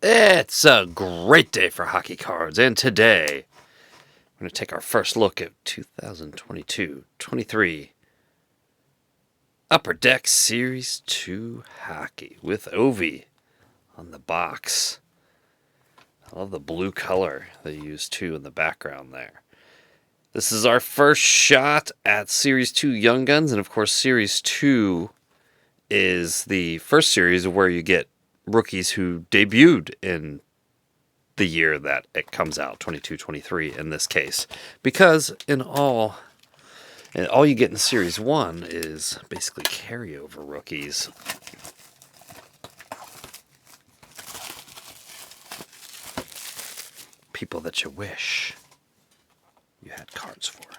It's a great day for hockey cards, and today we're going to take our first look at 2022-23 Upper Deck Series 2 hockey with Ovi on the box. I love the blue color they use too in the background there. This is our first shot at Series 2 Young Guns, and of course Series 2 is the first series where you get rookies who debuted in the year that it comes out, 22-23 in this case. Because all you get in Series 1 is basically carryover rookies. People that you wish you had cards for.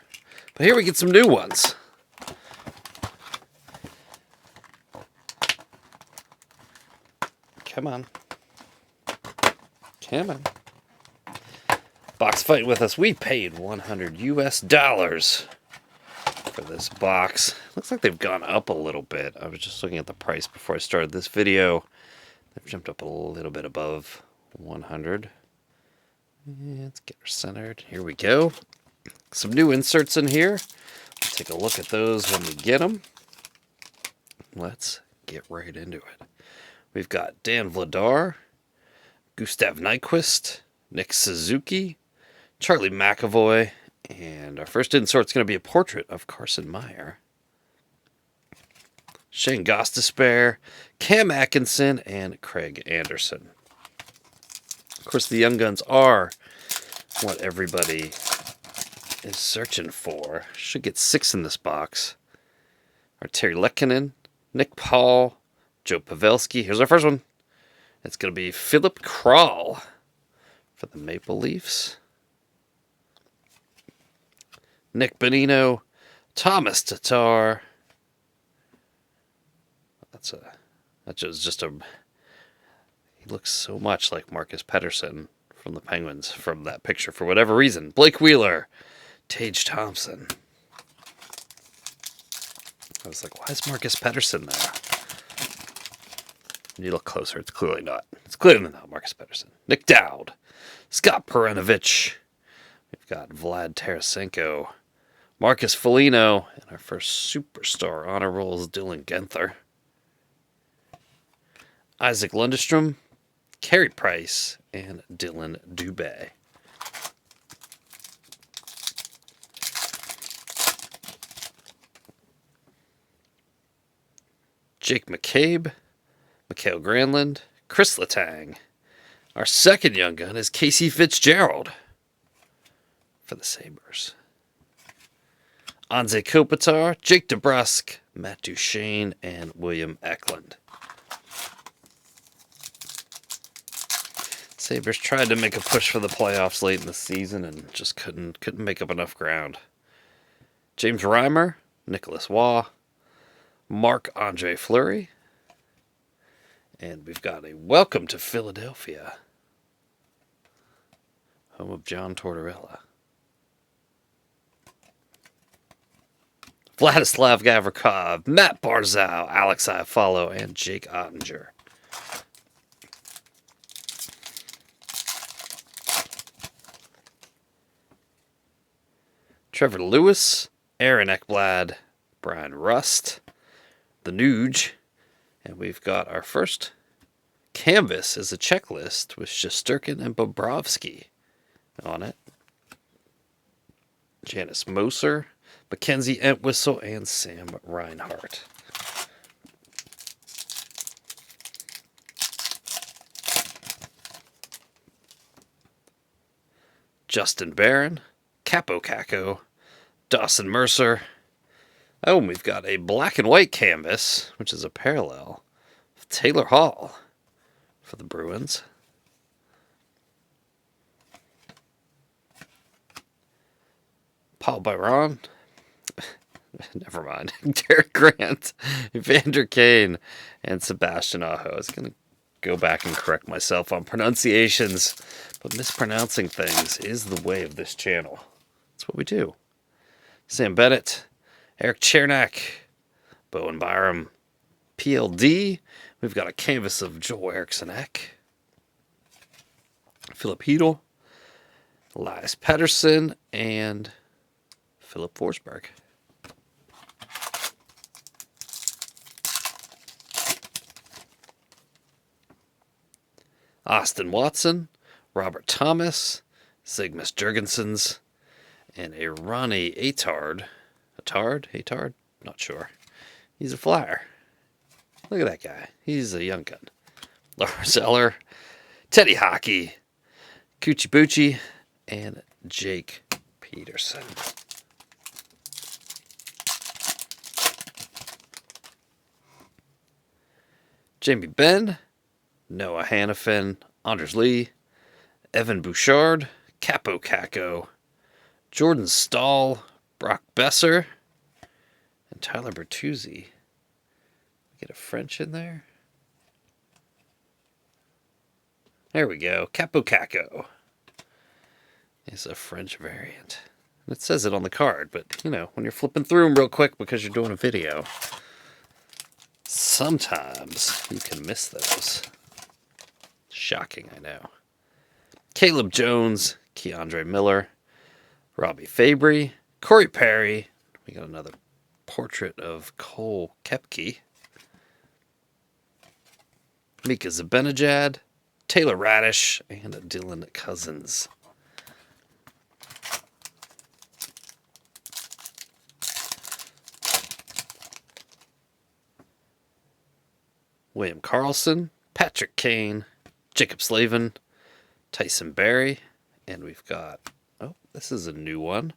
But here we get some new ones. Come on. Come on. Box fight with us. We paid $100 US for this box. Looks like they've gone up a little bit. I was just looking at the price before I started this video. They've jumped up a little bit above 100. Let's get her centered. Here we go. Some new inserts in here. We'll take a look at those when we get them. Let's get right into it. We've got Dan Vladar, Gustav Nyquist, Nick Suzuki, Charlie McAvoy, and our first insert's going to be a portrait of Carson Meyer. Shane Gostisbehere, Cam Atkinson, and Craig Anderson. Of course, the Young Guns are what everybody is searching for. Should get 6 in this box. Our Terry Lehkonen, Nick Paul, Joe Pavelski. Here's our first one. It's going to be Philip Kral for the Maple Leafs. Nick Bonino, Thomas Tatar. He looks so much like Marcus Pettersson from the Penguins from that picture for whatever reason. Blake Wheeler, Tage Thompson. I was like, why is Marcus Pettersson there? When you look closer, it's clearly not. It's clearly not Marcus Pettersson. Nick Dowd, Scott Perunovich. We've got Vlad Tarasenko, Marcus Foligno, and our first superstar honor roll is Dylan Guentzel. Isaac Lundestrom, Carey Price, and Dylan Dubé. Jake McCabe, Mikael Granlund, Chris Letang. Our second Young Gun is Casey Fitzgerald for the Sabres. Anze Kopitar, Jake DeBrusk, Matt Duchene, and William Eklund. Sabres tried to make a push for the playoffs late in the season and just couldn't make up enough ground. James Reimer, Nicholas Waugh, Marc-Andre Fleury, and we've got a welcome to Philadelphia, home of John Tortorella. Vladislav Gavrikov, Matt Barzal, Alex Iafallo, and Jake Ottinger. Trevor Lewis, Aaron Ekblad, Brian Rust, the Nuge, and we've got our first canvas as a checklist with Shesterkin and Bobrovsky on it. Janice Moser, Mackenzie Entwistle, and Sam Reinhart. Justin Barron, Capo Caco, Dawson Mercer. Oh, and we've got a black and white canvas, which is a parallel of Taylor Hall for the Bruins. Paul Byron. Never mind. Derek Grant, Evander Kane, and Sebastian Aho. I was going to go back and correct myself on pronunciations, but mispronouncing things is the way of this channel. That's what we do. Sam Bennett, Eric Chernak, Bowen Byram, PLD. We've got a canvas of Joel Eriksson Ek. Philip Hedel, Elias Pettersson, and Philip Forsberg. Austin Watson, Robert Thomas, Zygmunt Jurgensen's, and a Ronnie Atard. Atard? Not sure. He's a flyer. Look at that guy. He's a young gun. Lars Eller, Teddy Hockey, Kuchibuchi, and Jake Peterson. Jamie Benn, Noah Hannafin, Anders Lee, Evan Bouchard, Capo Caco, Jordan Stahl, Brock Besser, and Tyler Bertuzzi. Get a French in there. There we go. Capo Caco. It's a French variant. It says it on the card, but, you know, when you're flipping through them real quick because you're doing a video, sometimes you can miss those. Shocking, I know. Caleb Jones, Keandre Miller, Robbie Fabry, Corey Perry. We got another portrait of Cole Koepke. Mika Zibanejad, Taylor Radish, and Dylan Cousins. William Karlsson, Patrick Kane, Jacob Slavin, Tyson Barrie, and we've got, oh, this is a new one.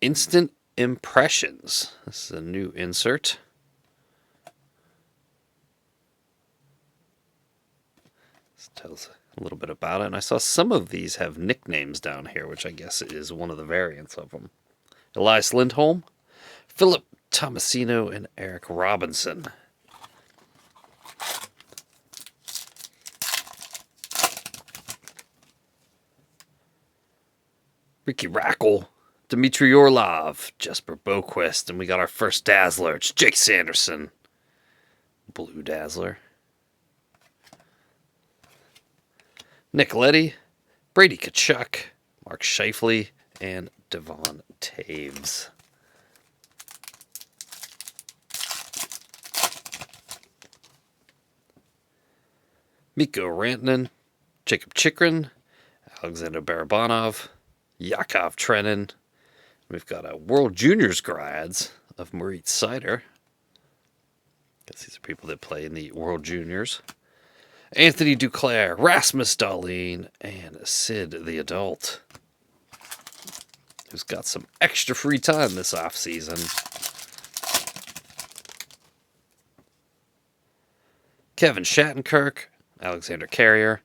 Instant Impressions. This is a new insert. This tells a little bit about it. And I saw some of these have nicknames down here, which I guess is one of the variants of them. Elias Lindholm, Philip Tomasino, and Eric Robinson. Ricky Rackle, Dmitry Orlov, Jesper Boquist, and we got our first Dazzler. It's Jake Sanderson. Blue Dazzler. Nick Leddy, Brady Tkachuk, Mark Scheifele, and Devon Taves. Mikko Rantanen, Jacob Chikrin, Alexander Barabanov, Yakov Trenin. We've got a World Juniors grads of Moritz Seider. Guess these are people that play in the World Juniors. Anthony Duclair, Rasmus Dahlin, and Sid the Adult, who's got some extra free time this offseason. Kevin Shattenkirk, Alexander Carrier,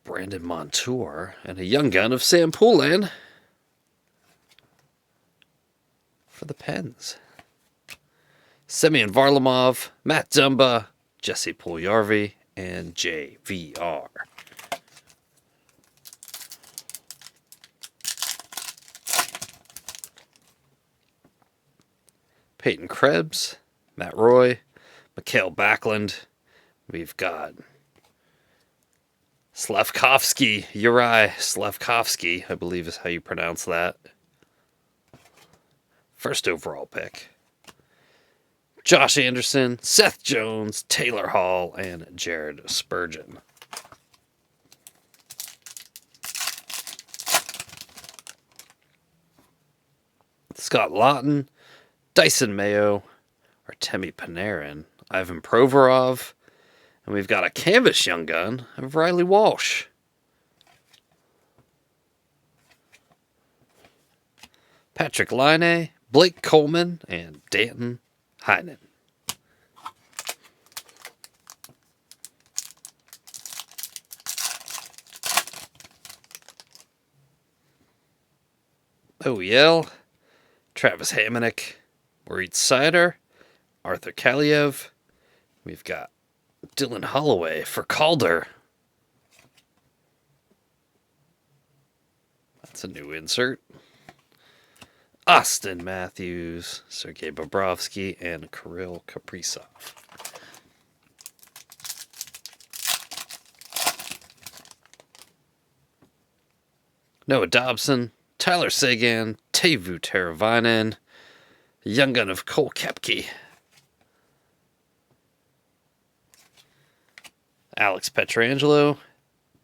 Brandon Montour, and a young gun of Sam Poulin for the Pens. Semyon Varlamov, Matt Dumba, Jesse Puljujarvi, and JVR. Peyton Krebs, Matt Roy, Mikhail Backlund. We've got Slavkovsky, Uri Slavkovsky, I believe is how you pronounce that. First overall pick. Josh Anderson, Seth Jones, Taylor Hall, and Jared Spurgeon. Scott Lawton, Dyson Mayo, Artemi Panarin, Ivan Provorov, and we've got a canvas young gun of Riley Walsh. Patrick Laine, Blake Coleman, and Danton Heinen. OEL, Travis Hamonic, Moritz Seider, Arthur Kaliev. We've got Dylan Holloway for Calder. That's a new insert. Austin Matthews, Sergei Bobrovsky, and Kirill Kaprizov. Noah Dobson, Tyler Seguin, Teuvo Teravainen, Young Gun of Cole Koepke, Alex Pietrangelo,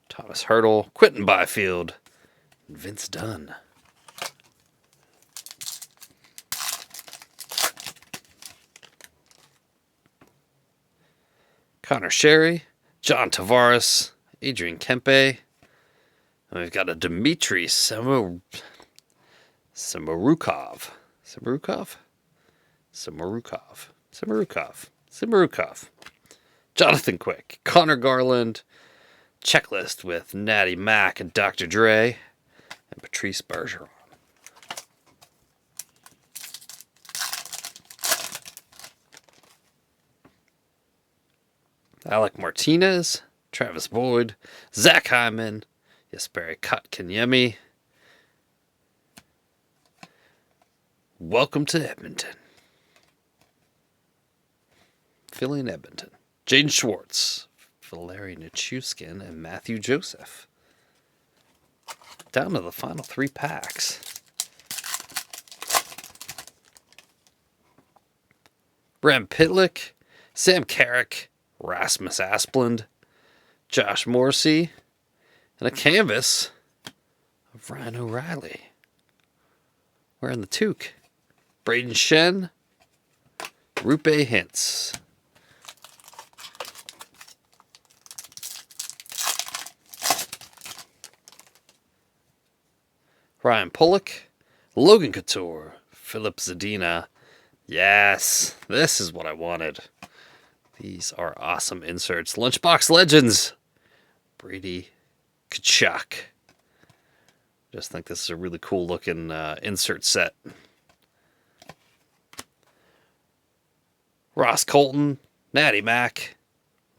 Thomas Hertel, Quentin Byfield, and Vince Dunn. Connor Sherry, John Tavares, Adrian Kempe. And we've got a Dmitry Samorukov. Jonathan Quick, Connor Garland. Checklist with Natty Mac and Dr. Dre. And Patrice Bergeron. Alec Martinez, Travis Boyd, Zach Hyman, Jesperi Kotkaniemi. Welcome to Edmonton. Philly and Edmonton. Jaden Schwartz, Valeri Nichushkin, and Matthew Joseph. Down to the final 3 packs. Bram Pitlick, Sam Carrick, Rasmus Asplund, Josh Morrissey, and a canvas of Ryan O'Reilly. Wearing the toque. Braden Shen, Rupe Hintz. Ryan Pulock, Logan Couture, Philip Zadina. Yes, this is what I wanted. These are awesome inserts. Lunchbox Legends. Brady Tkachuk. Just think this is a really cool looking insert set. Ross Colton, Natty Mac,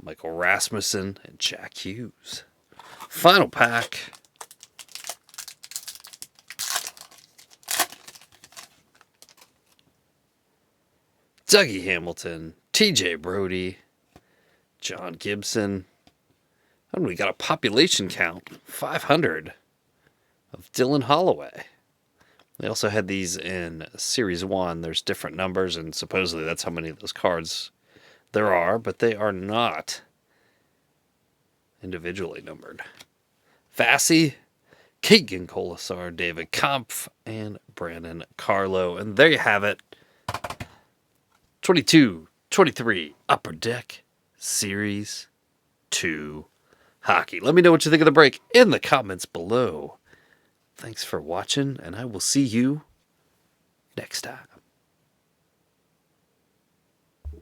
Michael Rasmussen, and Jack Hughes. Final pack. Dougie Hamilton, TJ Brody, John Gibson. And we got a population count, 500, of Dylan Holloway. They also had these in Series 1. There's different numbers, and supposedly that's how many of those cards there are, but they are not individually numbered. Vassy, Keegan Colasar, David Kampf, and Brandon Carlo. And there you have it. 22-23 Upper Deck Series 2 Hockey. Let me know what you think of the break in the comments below. Thanks for watching, and I will see you next time.